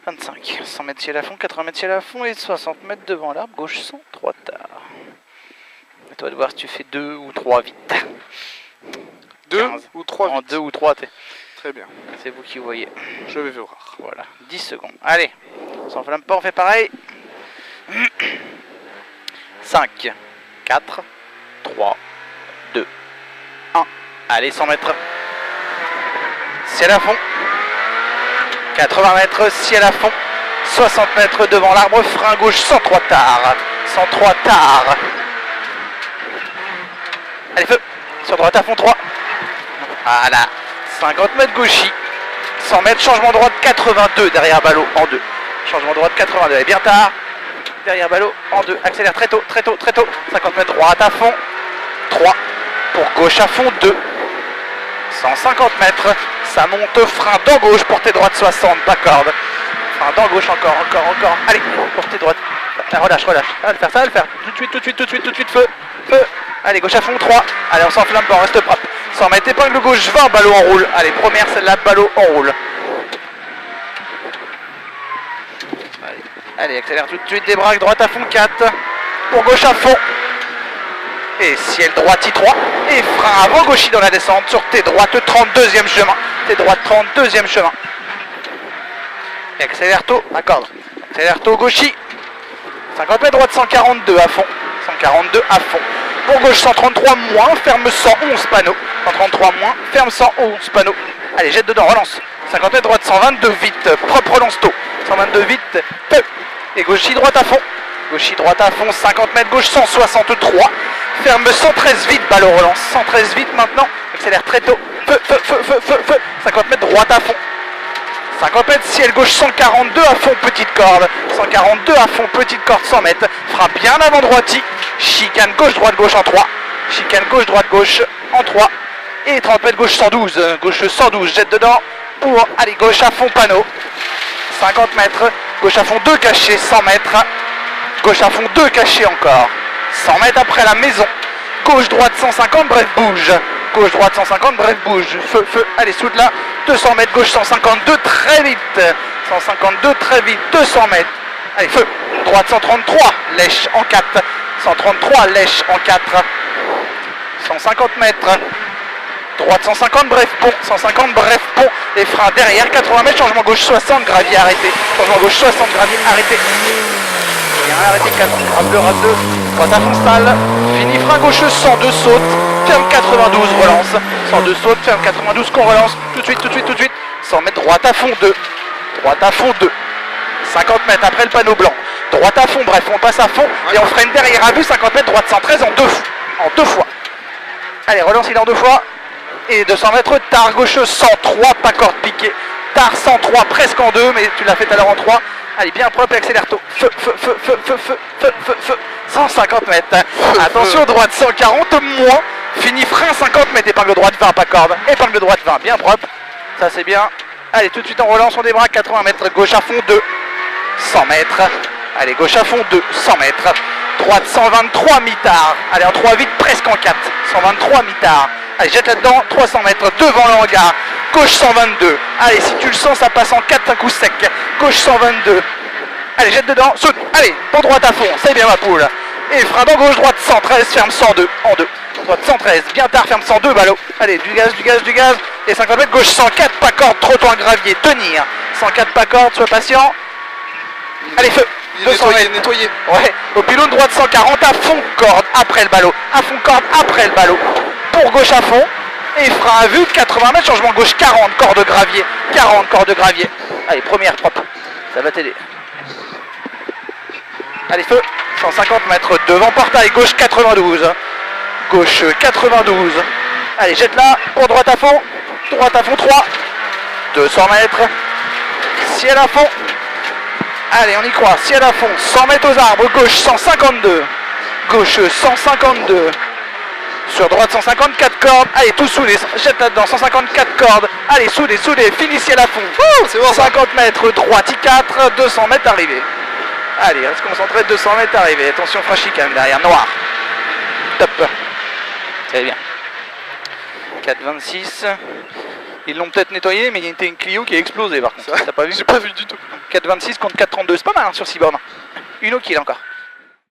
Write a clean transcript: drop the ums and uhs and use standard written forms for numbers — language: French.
25, 100 mètres ciel à fond, 80 mètres ciel à fond et 60 mètres devant l'arbre, gauche 100, 3 tard. À toi de voir si tu fais 2 ou 3 vite. 2 ou 3 en 2 ou 3, très bien. C'est vous qui voyez. Je vais voir. Voilà, 10 secondes. Allez, on s'enflamme pas, on fait pareil. 5, 4, 3, 2, 1. Allez, 100 mètres. Ciel à fond. 80 mètres, ciel à fond. 60 mètres devant l'arbre, frein gauche, 103 tard. 103 tard. Allez, feu. Sur droite à fond, 3. Voilà. 50 mètres gauchis. 100 mètres, changement droite, 82 derrière ballot en 2. Changement droite, 82. Allez, bien tard. Derrière ballot en 2. Accélère très tôt, très tôt, très tôt. 50 mètres droite à fond. 3. Pour gauche à fond, 2. 150 mètres. Ça monte, frein dans gauche, portée droite 60, pas corde. Frein dans gauche, encore. Allez, portée droite. Relâche. Ça va le faire, Tout de suite, feu. Allez, gauche à fond, 3. Allez, on s'enflamme pas, on reste propre. 100 mètres, épingle gauche, 20, ballot en roule. Allez, première, celle-là, ballot en roule. Allez, accélère tout de suite, débraque, droite à fond, 4. Pour gauche à fond. Et ciel droite, I3. Et frein avant gauchis dans la descente sur tes droites, 32e chemin. Tes droites, 32e chemin. Et accélère tôt, accorde. Accélère tôt, gauchis. 50 mètres droite, 142 à fond. 142 à fond. Pour gauche, 133 moins, ferme 111 panneaux. 133 moins, ferme 111 panneaux. Allez, jette dedans, relance. 50 mètres droite, 122 vite, propre relance tôt. 122 vite, peu. Et gauchis droite à fond. Gauchis droite à fond, 50 mètres gauche, 163. Ferme 113 vite, ballot relance. 113 vite maintenant. Accélère très tôt. Feu. 50 mètres droite à fond. 50 mètres, ciel gauche, 142 à fond, petite corde. 142 à fond, petite corde, 100 mètres. Frein bien avant droiti. Chicane gauche en 3. Chicane gauche en 3. Et 30 mètres gauche 112. Gauche 112, jette dedans. Pour aller gauche à fond, panneau. 50 mètres. Gauche à fond 2 cachés, 100 mètres. Gauche à fond 2 cachés encore. 100 mètres après la maison. Gauche droite 150, bref bouge. Gauche droite 150, bref bouge. Feu. Allez, soude là. 200 mètres, gauche 152, très vite. 152, très vite. 200 mètres. Allez, feu. Droite 133, lèche en 4. 133, lèche en 4. 150 mètres. Droite 150, bref pont. 150, bref pont. Et frein derrière, 80 mètres, changement gauche 60, gravier arrêté. Changement gauche 60, gravier arrêté. Bien arrêté, 4. Rap 2. Droite à fond, salle. Fini, frein gauche 102, saute. Ferme 92, relance. 102 saute, ferme 92 qu'on relance. Tout de suite. 100 mètres, droite à fond 2. Droite à fond 2. 50 mètres après le panneau blanc. Droite à fond, bref, on passe à fond. Et on freine derrière à vue, 50 mètres, droite 113 en 2 fois. Allez, relance il en 2 fois. Et 200 mètres, tard gauche 103, pas corde piquée. Tard 103, presque en 2, mais tu l'as fait tout à l'heure en 3. Allez, bien propre et accélère tôt. Feu. 150 mètres. Attention, droite 140, moins. Fini, frein 50 mètres, épingle droite 20, pas corde. Épingle droite 20, bien propre. Ça c'est bien. Allez, tout de suite on relance, on débraque, 80 mètres, gauche à fond 2. 100 mètres. Allez, gauche à fond 2, 100 mètres. Droite 123, mi-tard. Allez, en 3 vite, presque en 4. 123, mi-tard. Allez, jette là-dedans, 300 mètres, devant le hangar. Gauche 122. Allez, si tu le sens, ça passe en 4, un coup sec. Gauche 122. Allez, jette dedans, saute. Allez, pour droite à fond, c'est bien ma poule. Et frein dans gauche, droite 113, ferme 102, en 2. Droite 113, bien tard, ferme 102, ballot. Allez, du gaz. Et 50 mètres, gauche 104, pas corde, trottoir gravier, tenir. 104, pas corde, sois patient. Allez, feu. 200 mètres. Nettoyer. Ouais, au pylône droite 140, à fond corde, après le ballot. À fond corde, après le ballot. Pour gauche à fond. Et frein à vue, 80 mètres, changement gauche 40, corde gravier. 40, corde gravier. Allez, première, propre. Ça va t'aider. Allez, feu. 150 mètres, devant portail, gauche 92. Gauche 92. Allez, jette là, pour droite à fond. Droite à fond 3. 200 mètres. Ciel à fond. Allez, on y croit, ciel à fond. 100 mètres aux arbres, gauche 152. Gauche 152. Sur droite 154 cordes. Allez, tout soudé, jette là-dedans, 154 cordes. Allez, soudé, fini ciel à fond. C'est bon, 50 mètres, droite I4, 200 mètres arrivé. Allez, reste concentré, 200 mètres arrivé. Attention, frein chicane derrière, noir. Top. C'est bien. 4,26. Ils l'ont peut-être nettoyé, mais il y a une Clio qui a explosé par contre. T'as pas vu? J'ai pas vu du tout. 4,26 contre 4,32, c'est pas mal hein, sur 6 bornes. Une au kill encore.